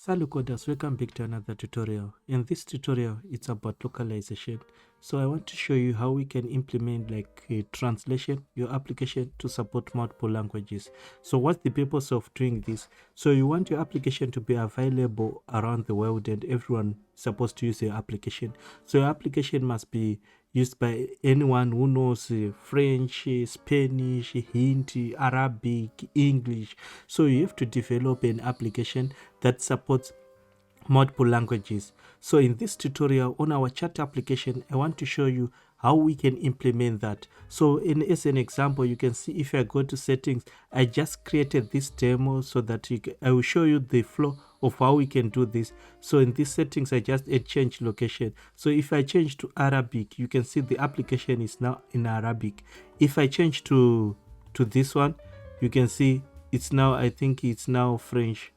Hello coders, welcome back to another tutorial. In this tutorial, it's about localization. So I want to show you how we can implement like a translation, your application to support multiple languages. So what's the purpose of doing this? So you want your application to be available around the world and everyone is supposed to use your application. So your application must be used by anyone who knows French, Spanish, Hindi, Arabic, English. So you have to develop an application that supports multiple languages. So in this tutorial on our chat application, I want to show you how we can implement that. So as an example, you can see if I go to settings, I just created this demo so that I will show you the flow of how we can do this. So in these settings, I just change location. So if I change to Arabic, you can see the application is now in Arabic. If I change to this one, you can see it's now, I think it's now French.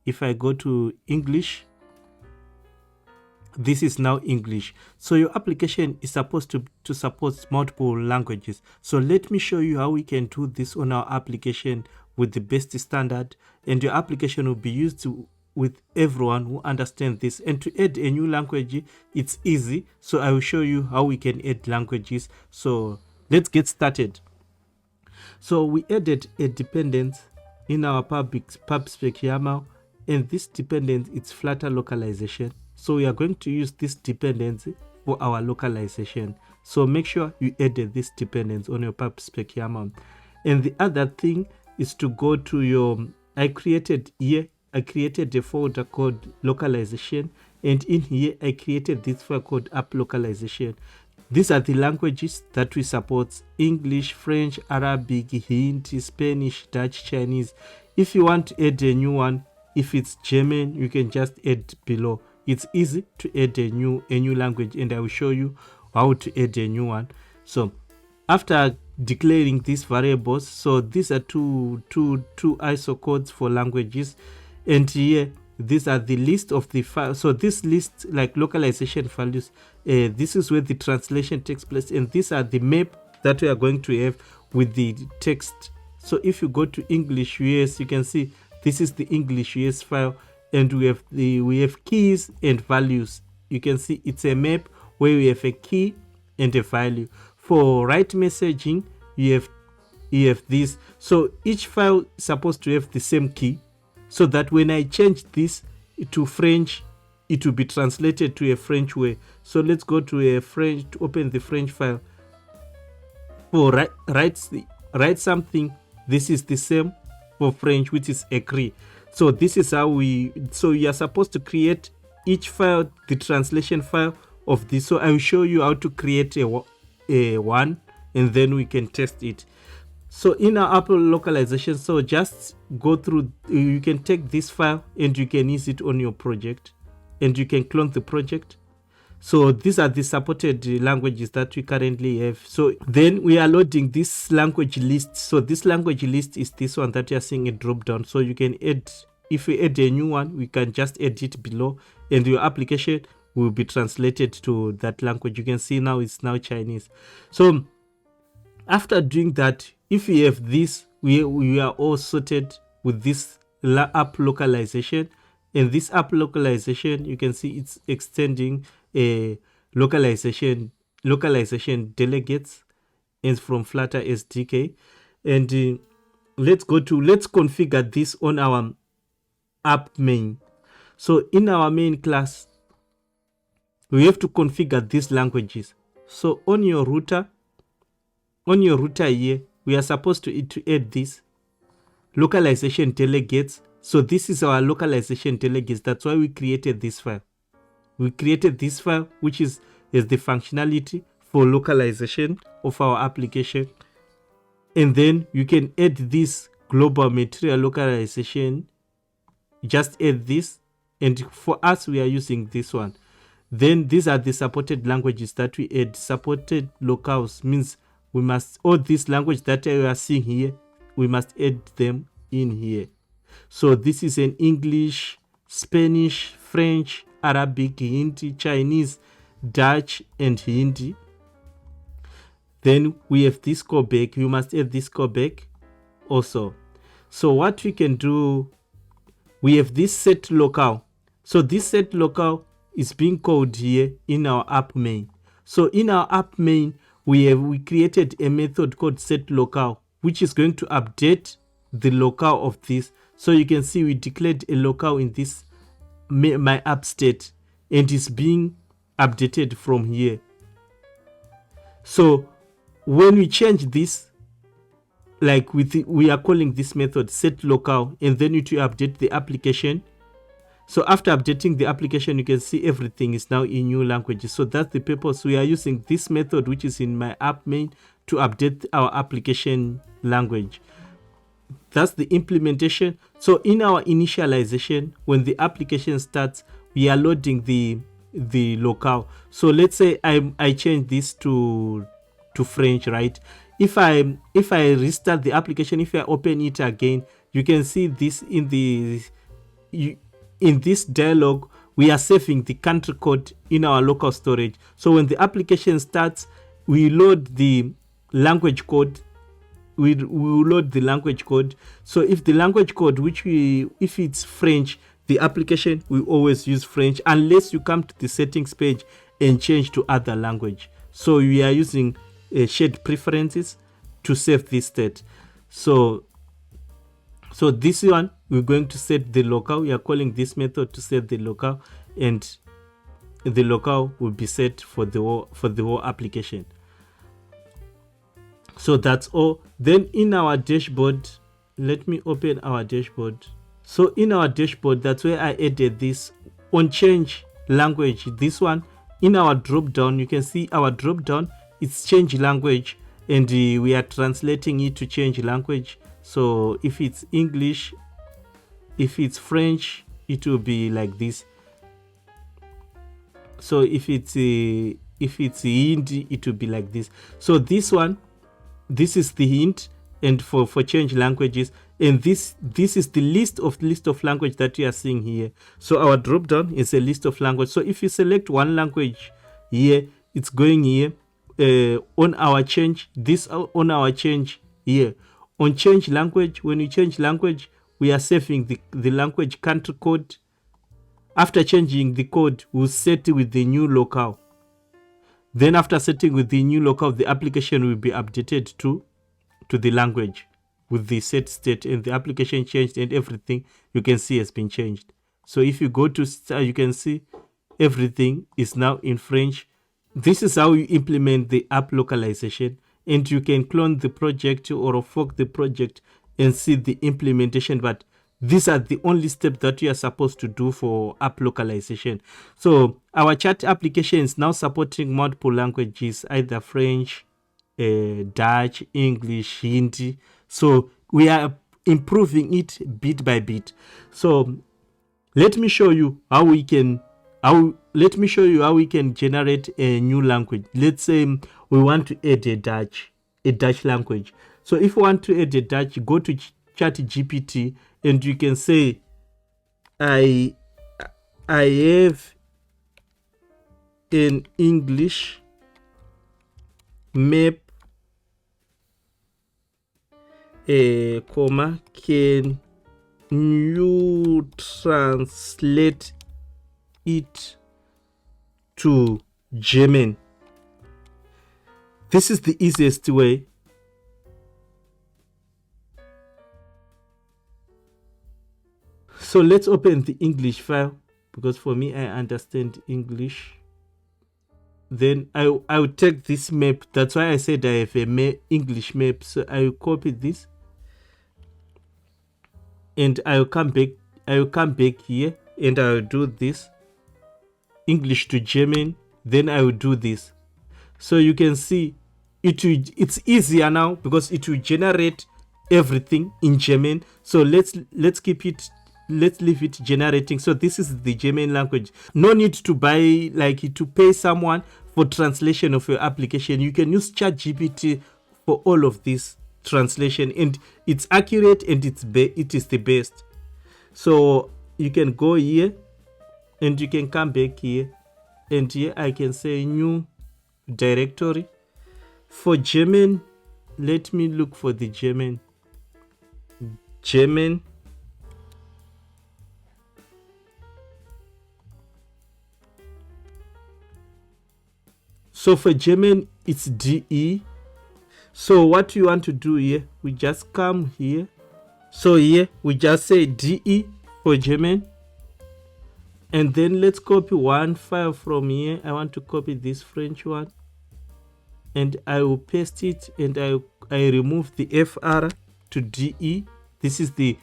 If I go to English, this is now English. So your application is supposed to support multiple languages. So let me show you how we can do this on our application with the best standard, and your application will be used with everyone who understands this. And to add a new language, it's easy. So I will show you how we can add languages. So let's get started. So we added a dependence in our pub spec YAML, and this dependence is Flutter localization. So we are going to use this dependency for our localization. So make sure you added this dependence on your pub spec YAML. And the other thing is to go to your, I created a folder called localization, and in here I created this file called app localization. These are the languages that we support: English, French, Arabic, Hindi, Spanish, Dutch, Chinese. If you want to add a new one, if it's German, you can just add below. It's easy to add a new language, and I will show you how to add a new one. So after declaring these variables, so these are two ISO codes for languages, and here these are the list of the files. So this list, like localization values, this is where the translation takes place, and these are the map that we are going to have with the text. So if you go to English US, you can see this is the English US file, and we have keys and values. You can see it's a map where we have a key and a value. For write messaging, you have this. So each file is supposed to have the same key, so that when I change this to French, it will be translated to a French way. So let's go to a French, to open the French file. For write something, this is the same for French, which is agree. So this is how so you are supposed to create each file, the translation file of this. So I will show you how to create a one, and then we can test it. So in our app localization, so just go through, you can take this file and you can use it on your project, and you can clone the project. So these are the supported languages that we currently have. So then we are loading this language list. So this language list is this one that you are seeing a drop down. So you can add, if we add a new one, we can just add it below, and your application will be translated to that language. You can see now it's now Chinese. So after doing that, if we have this, we are all sorted with this app localization. And this app localization, you can see it's extending a localization delegates and from Flutter SDK. And let's configure this on our app main. So in our main class, we have to configure these languages. So on your router here, we are supposed to add this localization delegates. So this is our localization delegates. That's why we created this file. We created this file, which is the functionality for localization of our application. And then you can add this global material localization. Just add this. And for us, we are using this one. Then these are the supported languages that we add. Supported locales means we must, all these languages that we are seeing here, we must add them in here. So this is an English, Spanish, French, Arabic, Hindi, Chinese, Dutch, and Hindi. Then we have this callback. You must add this callback also. So what we can do, we have this set locale. So this set local is being called here in our app main. So in our app main, we created a method called set local, which is going to update the locale of this. So you can see we declared a locale in this my app state, and it's being updated from here. So when we change this, like we are calling this method set locale, and then it will update the application. So after updating the application, you can see everything is now in new languages. So that's the purpose. We are using this method, which is in my app main, to update our application language. That's the implementation. So in our initialization, when the application starts, we are loading the locale. So let's say I change this to French, right? If I restart the application, if I open it again, you can see this in this dialog, we are saving the country code in our local storage. So when the application starts, we load the language code. We will load the language code. So if the language code, if it's French, the application will always use French unless you come to the settings page and change to other language. So we are using shared preferences to save this state. So this one, we're going to set the locale. We are calling this method to set the locale, and the locale will be set for the whole application. So that's all. Then in our dashboard, let me open our dashboard. So in our dashboard, that's where I added this on change language. This one, in our drop down, you can see our drop down, it's change language, and we are translating it to change language. So if it's English, if it's French, it will be like this. So if it's Hindi, it will be like this. So this one, this is the hint, and for change languages, and this is the list of language that you are seeing here. So our drop down is a list of language. So if you select one language here, it's going here on our change. This on our change here on change language. When you change language, we are saving the language country code. After changing the code, we'll set it with the new locale. Then after setting with the new locale, the application will be updated to the language with the set state, and the application changed, and everything you can see has been changed. So if you go to you can see everything is now in French. This is how you implement the app localization, and you can clone the project or fork the project and see the implementation. But these are the only steps that you are supposed to do for app localization. So our chat application is now supporting multiple languages, either French, Dutch, English, Hindi. So we are improving it bit by bit. So let me show you how we can generate a new language. Let's say we want to add a Dutch language. So if you want to add a Dutch, go to ChatGPT, and you can say, I have an English map, comma, can you translate it to German? This is the easiest way. So let's open the English file, because for me, I understand English. Then I will take this map. That's why I said I have a English map. So I will copy this, and I will come back here, and I will do this English to German. Then I will do this. So you can see it's easier now, because it will generate everything in German. So let's leave it generating. So this is the German language. No need to pay someone for translation of your application. You can use ChatGPT for all of this translation, and it's accurate, and it is the best. So you can go here, and you can come back here, and here I can say new directory. For German, let me look for the German. So for German, it's DE. So what we want to do here, we just come here. So here, we just say DE for German. And then let's copy one file from here. I want to copy this French one. And I will paste it, and I remove the FR to DE. This is the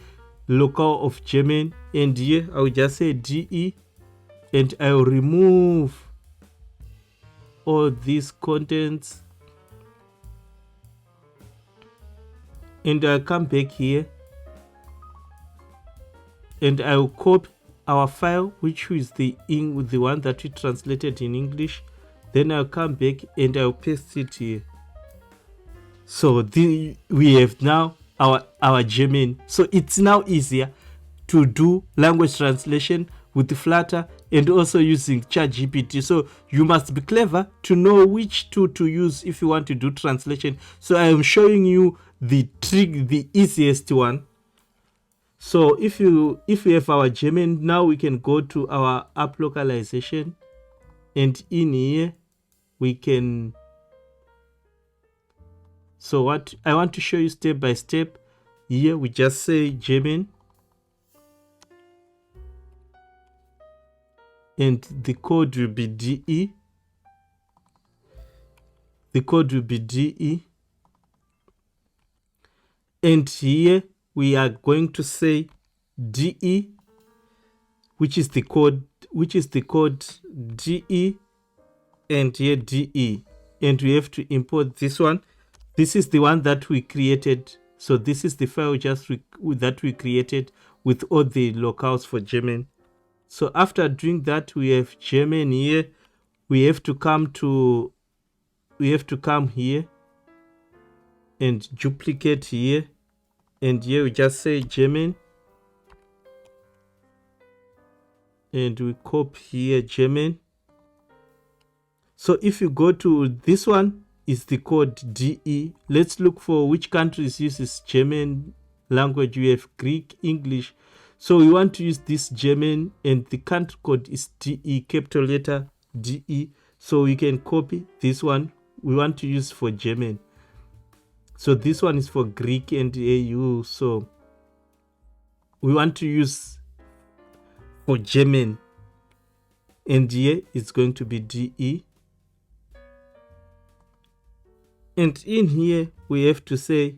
local of German. And here, I will just say DE. And I will remove all these contents. And I'll come back here. And I will copy our file, which is the one that we translated in English. Then I'll come back and I'll paste it here. So we have now our German. So it's now easier to do language translation with the Flutter and also using ChatGPT. So you must be clever to know which tool to use if you want to do translation. So I am showing you the easiest one. So if we have our German, now we can go to our app localization, and in here we can. So what I want to show you step by step. Here we just say German, and the code will be DE. The code will be DE, and here we are going to say DE, which is the code DE, and here DE, and we have to import this one. This is the one that we created. So this is the file that we created with all the locales for German. So after doing that, we have German here. We have to come here and duplicate here. And here we just say German. And we copy here German. So if you go to this one, is the code DE. Let's look for which countries uses German language. We have Greek, English. So we want to use this German, and the country code is DE, capital letter DE. So we can copy this one. We want to use for German. So this one is for Greek and AU. So we want to use for German. And here it's going to be DE. And in here we have to say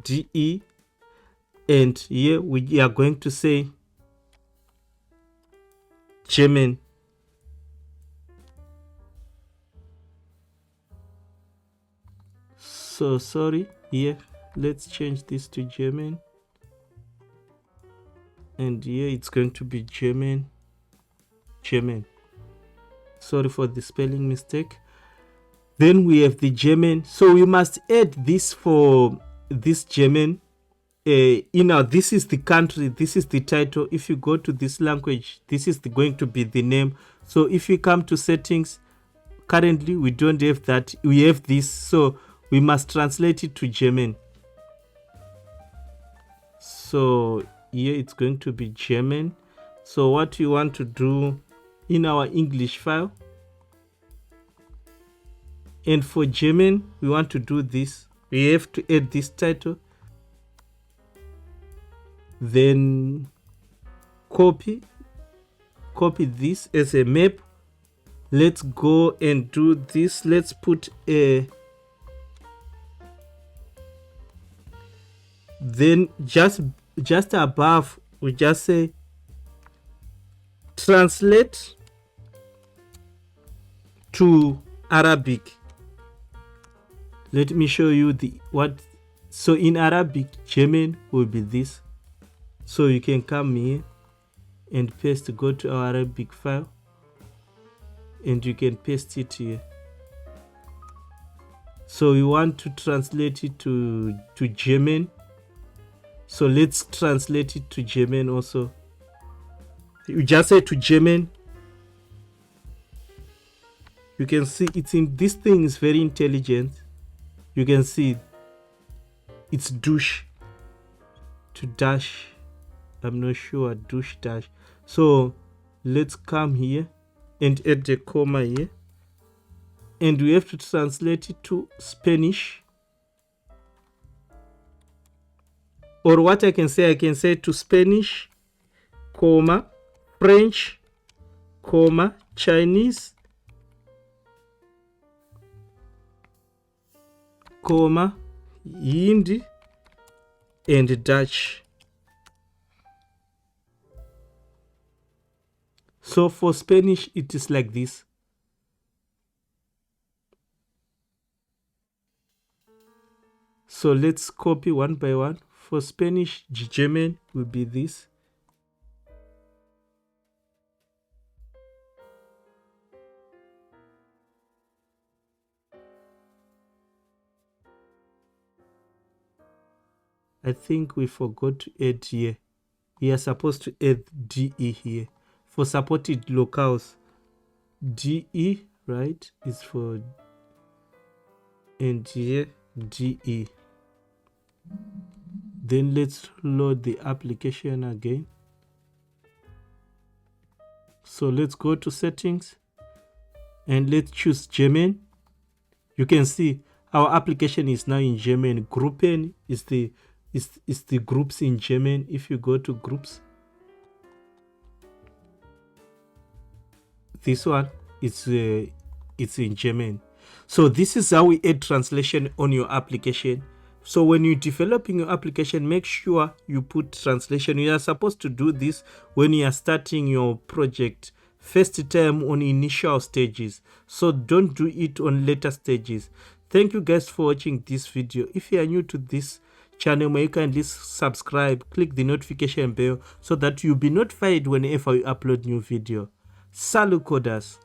DE. And here we are going to say German. So sorry, here let's change this to German, and here it's going to be German. Sorry for the spelling mistake. Then we have the German. So we must add this for this German. This is the country, this is the title. If you go to this language, this is going to be the name. So if you come to settings, currently we don't have that. We have this, so we must translate it to German. So here it's going to be German. So what you want to do in our English file, and for German we want to do this. We have to add this title, then copy this as a map. Let's go and do this. Let's put a, then just above we just say translate to Arabic. Let me show you so in Arabic German will be this. So you can come here and paste, go to our Arabic file, and you can paste it here. So we want to translate it to German. So let's translate it to German also. You just say to German. You can see it's in this thing is very intelligent. You can see it's douche to dash. I'm not sure, douche dash. So let's come here and add a comma here. and we have to translate it to Spanish. Or what I can say to Spanish, comma, French, comma, Chinese, comma, Hindi, and Dutch. So for Spanish, it is like this. So let's copy one by one. For Spanish, German will be this. I think we forgot to add here. We are supposed to add DE here. For supported locales, DE, right, is for, and here DE. Then let's load the application again. So let's go to settings and let's choose German. You can see our application is now in German. Gruppen is the groups in German. If you go to groups, this one it's in German. So this is how we add translation on your application. So when you're developing your application, make sure you put translation. You are supposed to do this when you are starting your project first time on initial stages. So don't do it on later stages. Thank you guys for watching this video. If you are new to this channel, may you kindly subscribe, click the notification bell so that you'll be notified whenever you upload new video. Salut coders.